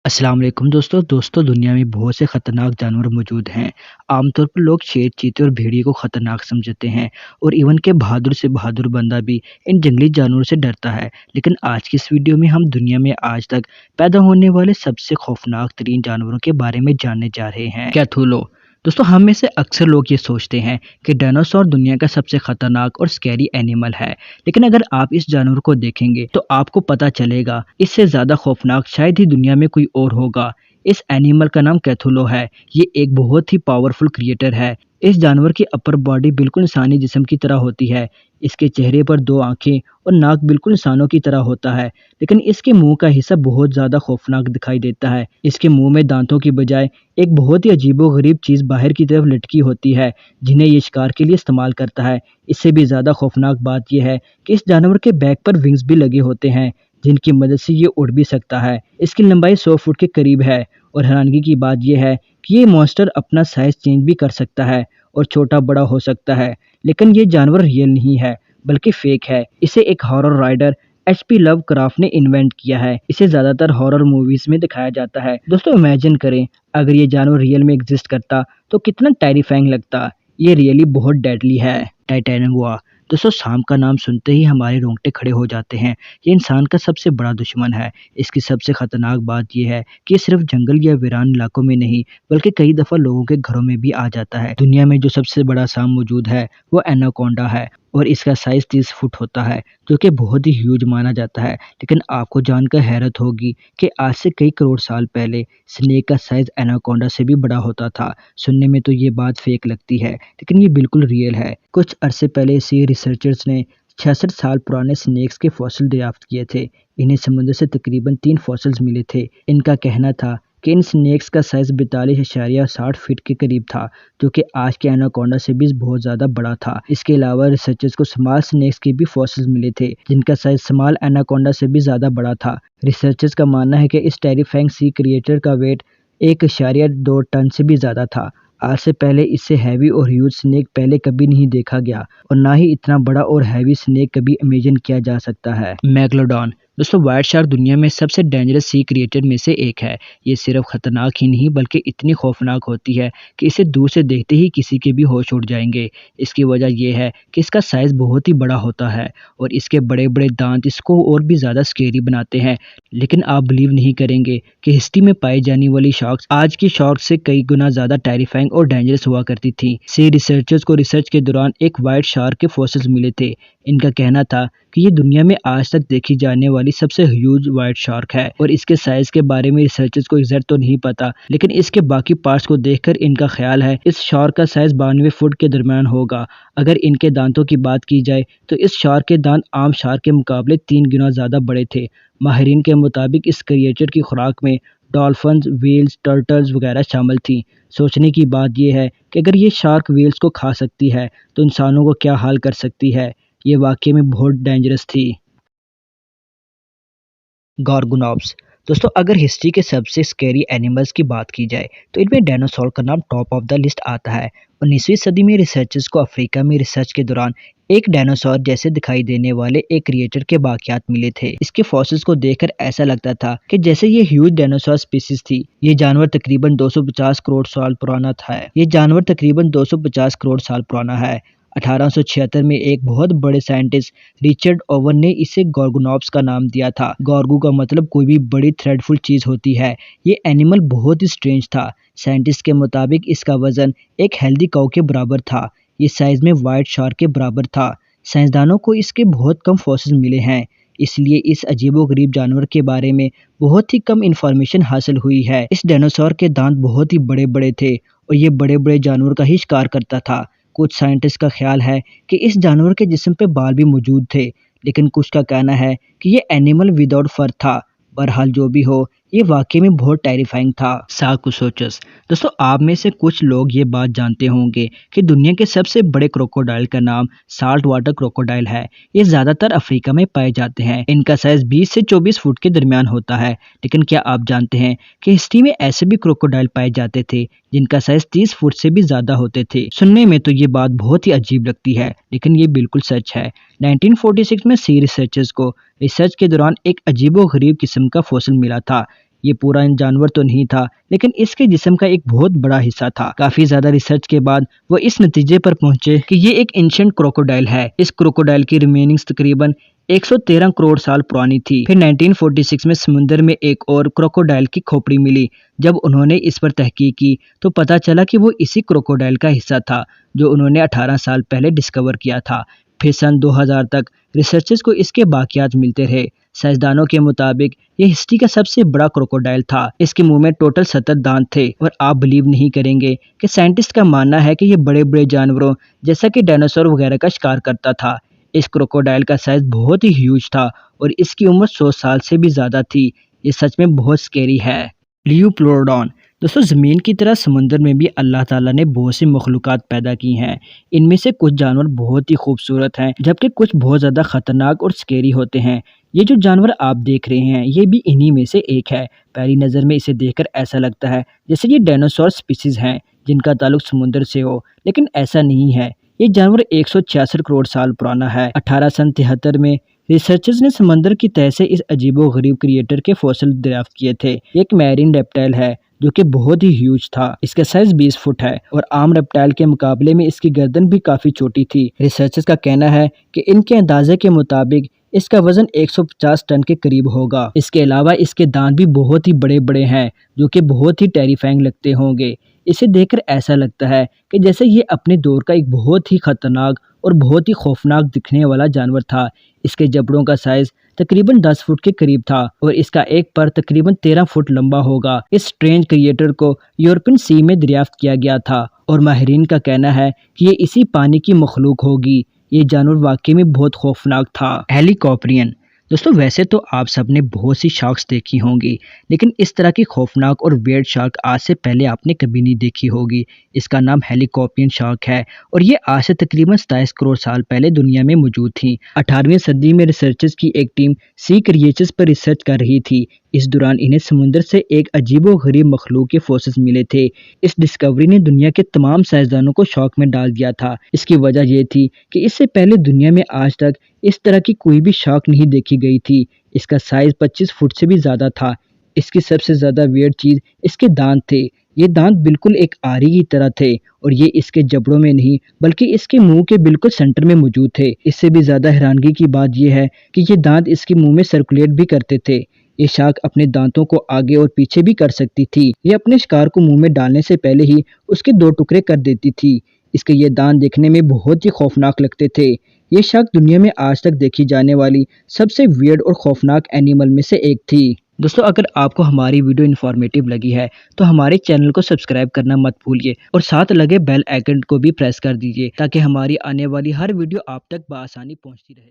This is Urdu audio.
السلام علیکم دوستوں دنیا میں بہت سے خطرناک جانور موجود ہیں۔ عام طور پر لوگ شیر، چیتے اور بھیڑیے کو خطرناک سمجھتے ہیں اور ایون کہ بہادر سے بہادر بندہ بھی ان جنگلی جانوروں سے ڈرتا ہے۔ لیکن آج کی اس ویڈیو میں ہم دنیا میں آج تک پیدا ہونے والے سب سے خوفناک ترین جانوروں کے بارے میں جاننے جا رہے ہیں۔ کیتھولو دوستوں، ہم میں سے اکثر لوگ یہ سوچتے ہیں کہ ڈائنوسور دنیا کا سب سے خطرناک اور سکیری اینیمل ہے، لیکن اگر آپ اس جانور کو دیکھیں گے تو آپ کو پتہ چلے گا اس سے زیادہ خوفناک شاید ہی دنیا میں کوئی اور ہوگا۔ اس اینیمل کا نام کیتھولو ہے۔ یہ ایک بہت ہی پاورفل کریٹر ہے۔ اس جانور کی اپر باڈی بالکل انسانی جسم کی طرح ہوتی ہے۔ اس کے چہرے پر دو آنکھیں اور ناک بالکل انسانوں کی طرح ہوتا ہے، لیکن اس کے منہ کا حصہ بہت زیادہ خوفناک دکھائی دیتا ہے۔ اس کے منہ میں دانتوں کی بجائے ایک بہت ہی عجیب و غریب چیز باہر کی طرف لٹکی ہوتی ہے، جنہیں یہ شکار کے لیے استعمال کرتا ہے۔ اس سے بھی زیادہ خوفناک بات یہ ہے کہ اس جانور کے بیک پر ونگز بھی لگے ہوتے ہیں، جن کی مدد سے یہ اڑ بھی سکتا ہے۔ اس کی لمبائی 100 فٹ کے قریب ہے، اور حیرانگی کی بات یہ ہے کہ یہ مونسٹر اپنا سائز چینج بھی کر سکتا ہے اور چھوٹا بڑا ہو سکتا ہے۔ لیکن یہ جانور ریئل نہیں ہے بلکہ فیک ہے۔ اسے ایک ہارر رائٹر ایچ پی لو کرافٹ نے انوینٹ کیا ہے۔ اسے زیادہ تر ہارر موویز میں دکھایا جاتا ہے۔ دوستو امیجن کریں اگر یہ جانور ریئل میں ایگزسٹ کرتا تو کتنا ٹیریفائنگ لگتا۔ یہ ریئلی بہت ڈیڈلی ہے۔ ٹائٹینگوا دوستو، سانپ کا نام سنتے ہی ہمارے رونگٹے کھڑے ہو جاتے ہیں۔ یہ انسان کا سب سے بڑا دشمن ہے۔ اس کی سب سے خطرناک بات یہ ہے کہ یہ صرف جنگل یا ویران علاقوں میں نہیں بلکہ کئی دفعہ لوگوں کے گھروں میں بھی آ جاتا ہے۔ دنیا میں جو سب سے بڑا سانپ موجود ہے وہ ایناکونڈا ہے، اور اس کا سائز 30 فٹ ہوتا ہے، جو کہ بہت ہی ہیوج مانا جاتا ہے۔ لیکن آپ کو جان کر حیرت ہوگی کہ آج سے کئی کروڑ سال پہلے سنیک کا سائز ایناکونڈا سے بھی بڑا ہوتا تھا۔ سننے میں تو یہ بات فیک لگتی ہے، لیکن یہ بالکل ریئل ہے۔ کچھ عرصے پہلے اسی ریسرچرز نے 66 سال پرانے سنیکس کے فوسل دریافت کیے تھے۔ انہیں سمندر سے تقریباً 3 فوسلز ملے تھے۔ ان کا کہنا تھا کہ ان سنیکس کا سائز 42.60 فٹ کے قریب تھا، جو کہ آج کے ایناکونڈا سے بھی بہت زیادہ بڑا تھا۔ اس کے علاوہ ریسرچرز کو سمال سنیکس کے بھی فوسلز ملے تھے، جن کا سائز سمال ایناکونڈا سے بھی زیادہ بڑا تھا۔ ریسرچرز کا ماننا ہے کہ اس ٹیریفائنگ سی کریٹر کا ویٹ 1.2 ٹن سے بھی زیادہ تھا۔ آج سے پہلے اس سے ہیوی اور ہیوج سنیک پہلے کبھی نہیں دیکھا گیا، اور نہ ہی اتنا بڑا اور ہیوی سنیک کبھی امیجن کیا جا سکتا ہے۔ میگلوڈون دوستو، وائٹ شارک دنیا میں سب سے ڈینجرس سی کریٹر میں سے ایک ہے۔ یہ صرف خطرناک ہی نہیں بلکہ اتنی خوفناک ہوتی ہے کہ اسے دور سے دیکھتے ہی کسی کے بھی ہوش اڑ جائیں گے۔ اس کی وجہ یہ ہے کہ اس کا سائز بہت ہی بڑا ہوتا ہے، اور اس کے بڑے بڑے دانت اس کو اور بھی زیادہ سکیری بناتے ہیں۔ لیکن آپ بلیو نہیں کریں گے کہ ہسٹری میں پائی جانے والی شارکس آج کی شارک سے کئی گنا زیادہ ٹیریفائنگ اور ڈینجرس ہوا کرتی تھی۔ سی ریسرچرز کو ریسرچ کے دوران ایک وائٹ شارک کے فوسلز ملے تھے۔ ان کا کہنا تھا کہ یہ دنیا میں آج تک دیکھی جانے والی سب سے ہیوج وائٹ شارک ہے، اور اس کے سائز کے بارے میں ریسرچرز کو ایگزیکٹ تو نہیں پتا، لیکن اس کے باقی پارٹس کو دیکھ کر ان کا خیال ہے اس شارک کا سائز 92 فٹ کے درمیان ہوگا۔ اگر ان کے دانتوں کی بات کی جائے تو اس شارک کے دانت عام شارک کے مقابلے 3 گنا زیادہ بڑے تھے۔ ماہرین کے مطابق اس کریچر کی خوراک میں ڈالفنز، ویلز، ٹرٹلز وغیرہ شامل تھیں۔ سوچنے کی بات یہ ہے کہ اگر یہ شارک ویلز کو کھا سکتی ہے تو انسانوں کو کیا حال کر سکتی ہے۔ یہ واقعی میں بہت ڈینجرس تھی۔ گارگوناپس دوستو، اگر ہسٹری کے سب سے سکیری اینیملز کی بات کی جائے تو ان میں ڈائنوسور کا نام ٹاپ آف دا لسٹ آتا ہے۔ 19ویں صدی میں ریسرچرز کو افریقہ میں ریسرچ کے دوران ایک ڈائنوسور جیسے دکھائی دینے والے ایک کریچر کے باقیات ملے تھے۔ اس کے فوسلز کو دیکھ کر ایسا لگتا تھا کہ جیسے یہ ہیوج ڈائنوسور سپیسیز تھی۔ یہ جانور تقریباً 250 کروڑ سال پرانا ہے۔ 1876 میں ایک بہت بڑے سائنٹسٹ رچرڈ اوون نے اسے گارگوناپس کا نام دیا تھا۔ گارگو کا مطلب کوئی بھی بڑی تھریڈ فل چیز ہوتی ہے۔ یہ اینیمل بہت ہی سٹرینج تھا۔ سائنٹسٹ کے مطابق اس کا وزن ایک ہیلدی کاؤ کے برابر تھا۔ یہ سائز میں وائٹ شارک کے برابر تھا۔ سائنسدانوں کو اس کے بہت کم فوسلز ملے ہیں، اس لیے اس عجیب و غریب جانور کے بارے میں بہت ہی کم انفارمیشن حاصل ہوئی ہے۔ اس ڈائنوسور کے دانت بہت ہی بڑے بڑے تھے، اور یہ بڑے بڑے جانور کا ہی شکار کرتا تھا۔ کچھ سائنٹسٹ کا خیال ہے کہ اس جانور کے جسم پہ بال بھی موجود تھے، لیکن کچھ کا کہنا ہے کہ یہ اینیمل وداؤٹ فر تھا۔ بہرحال جو بھی ہو، یہ واقعی میں بہت ٹیریفائنگ تھا۔ ساکوسوچس دوستو، آپ میں سے کچھ لوگ یہ بات جانتے ہوں گے کہ دنیا کے سب سے بڑے کروکوڈائل کا نام سالٹ واٹر کروکوڈائل ہے۔ یہ زیادہ تر افریقہ میں پائے جاتے ہیں۔ ان کا سائز 20 سے 24 فٹ کے درمیان ہوتا ہے۔ لیکن کیا آپ جانتے ہیں کہ ہسٹری میں ایسے بھی کروکوڈائل پائے جاتے تھے جن کا سائز 30 فٹ سے بھی زیادہ ہوتے تھے؟ سننے میں تو یہ بات بہت ہی عجیب لگتی ہے، لیکن یہ بالکل سچ ہے۔ 1946 میں سی ریسرچرز کو ریسرچ کے دوران ایک عجیب و غریب قسم کا فوسل ملا تھا۔ یہ پورا جانور تو نہیں تھا لیکن اس کے جسم کا ایک بہت بڑا حصہ تھا۔ کافی زیادہ ریسرچ کے بعد وہ اس نتیجے پر پہنچے کہ یہ ایک اینشنٹ کروکوڈائل ہے۔ اس کروکوڈائل کی ریمیننگز تقریباً 113 کروڑ سال پرانی تھی۔ پھر 1946 میں سمندر میں ایک اور کروکوڈائل کی کھوپڑی ملی۔ جب انہوں نے اس پر تحقیق کی تو پتہ چلا کہ وہ اسی کروکوڈائل کا حصہ تھا جو انہوں نے 18 سال پہلے ڈسکور کیا تھا۔ پھر سن 2000 تک ریسرچرز کو اس کے باقیات ملتے رہے۔ سائنسدانوں کے مطابق یہ ہسٹری کا سب سے بڑا کروکوڈائل تھا۔ اس کے منہ میں ٹوٹل 70 دانت تھے اور آپ بلیو نہیں کریں گے کہ سائنٹسٹ کا ماننا ہے کہ یہ بڑے بڑے جانوروں جیسا کہ ڈائناسور وغیرہ کا شکار کرتا تھا۔ اس کروکوڈائل کا سائز بہت ہی ہیوج تھا اور اس کی عمر 100 سال سے بھی زیادہ تھی۔ یہ سچ میں بہت سکیری ہے۔ لیوپلوڈون دوستو، زمین کی طرح سمندر میں بھی اللہ تعالیٰ نے بہت سی مخلوقات پیدا کی ہیں۔ ان میں سے کچھ جانور بہت ہی خوبصورت ہیں جبکہ کچھ بہت زیادہ خطرناک اور سکیری ہوتے ہیں۔ یہ جو جانور آپ دیکھ رہے ہیں یہ بھی انہی میں سے ایک ہے۔ پہلی نظر میں اسے دیکھ کر ایسا لگتا ہے جیسے یہ ڈائناسور سپیسیز ہیں جن کا تعلق سمندر سے ہو، لیکن ایسا نہیں ہے۔ یہ جانور 166 کروڑ سال پرانا ہے۔ 1873 میں ریسرچرز نے سمندر کی تہہ سے اس عجیب و غریب کریٹر کے فوسل دریافت کیے تھے۔ یہ ایک میرین ریپٹائل ہے جو کہ بہت ہی ہیوج تھا۔ اس کا سائز 20 فٹ ہے اور عام ریپٹائل کے مقابلے میں اس کی گردن بھی کافی چھوٹی تھی۔ ریسرچرز کا کہنا ہے کہ ان کے اندازے کے مطابق اس کا وزن 150 ٹن کے قریب ہوگا۔ اس کے علاوہ اس کے دانت بھی بہت ہی بڑے بڑے ہیں جو کہ بہت ہی ٹیریفائنگ لگتے ہوں گے۔ اسے دیکھ کر ایسا لگتا ہے کہ جیسے یہ اپنے دور کا ایک بہت ہی خطرناک اور بہت ہی خوفناک دکھنے والا جانور تھا۔ اس کے جبڑوں کا سائز تقریباً 10 فٹ کے قریب تھا اور اس کا ایک پر تقریباً 13 فٹ لمبا ہوگا۔ اس سٹرینج کریٹر کو یورپین سی میں دریافت کیا گیا تھا اور ماہرین کا کہنا ہے کہ یہ اسی پانی کی مخلوق ہوگی۔ یہ جانور واقعی میں بہت خوفناک تھا۔ ہیلیکوپٹرین دوستو، ویسے تو آپ سب نے بہت سی شارکس دیکھی ہوں گی لیکن اس طرح کی خوفناک اور ویئرڈ شارک آج سے پہلے آپ نے کبھی نہیں دیکھی ہوگی۔ اس کا نام ہیلیکوپٹرین شارک ہے اور یہ آج سے تقریباً 27 کروڑ سال پہلے دنیا میں موجود تھی۔ 18ویں صدی میں ریسرچرز کی ایک ٹیم سی کریچرز پر ریسرچ کر رہی تھی۔ اس دوران انہیں سمندر سے ایک عجیب و غریب مخلوق کے فوسلز ملے تھے۔ اس ڈسکوری نے دنیا کے تمام سائنسدانوں کو شوق میں ڈال دیا تھا۔ اس کی وجہ یہ تھی کہ اس سے پہلے دنیا میں آج تک اس طرح کی کوئی بھی شارک نہیں دیکھی گئی تھی۔ اس کا سائز 25 فٹ سے بھی زیادہ تھا۔ اس کی سب سے زیادہ ویئرڈ چیز اس کے دانت تھے۔ یہ دانت بالکل ایک آری کی طرح تھے اور یہ اس کے جبڑوں میں نہیں بلکہ اس کے منہ کے بالکل سینٹر میں موجود تھے۔ اس سے بھی زیادہ حیرانگی کی بات یہ ہے کہ یہ دانت اس کے منہ میں سرکولیٹ بھی کرتے تھے۔ یہ شارک اپنے دانتوں کو آگے اور پیچھے بھی کر سکتی تھی۔ یہ اپنے شکار کو منہ میں ڈالنے سے پہلے ہی اس کے 2 ٹکڑے کر دیتی تھی۔ اس کے یہ دانت دیکھنے میں بہت ہی خوفناک لگتے تھے۔ یہ شارک دنیا میں آج تک دیکھی جانے والی سب سے ویئرڈ اور خوفناک اینیمل میں سے ایک تھی۔ دوستو، اگر آپ کو ہماری ویڈیو انفارمیٹیو لگی ہے تو ہمارے چینل کو سبسکرائب کرنا مت بھولیے اور ساتھ لگے بیل آئیکن کو بھی پریس کر دیجیے تاکہ ہماری آنے والی ہر ویڈیو آپ تک بآسانی پہنچتی رہے۔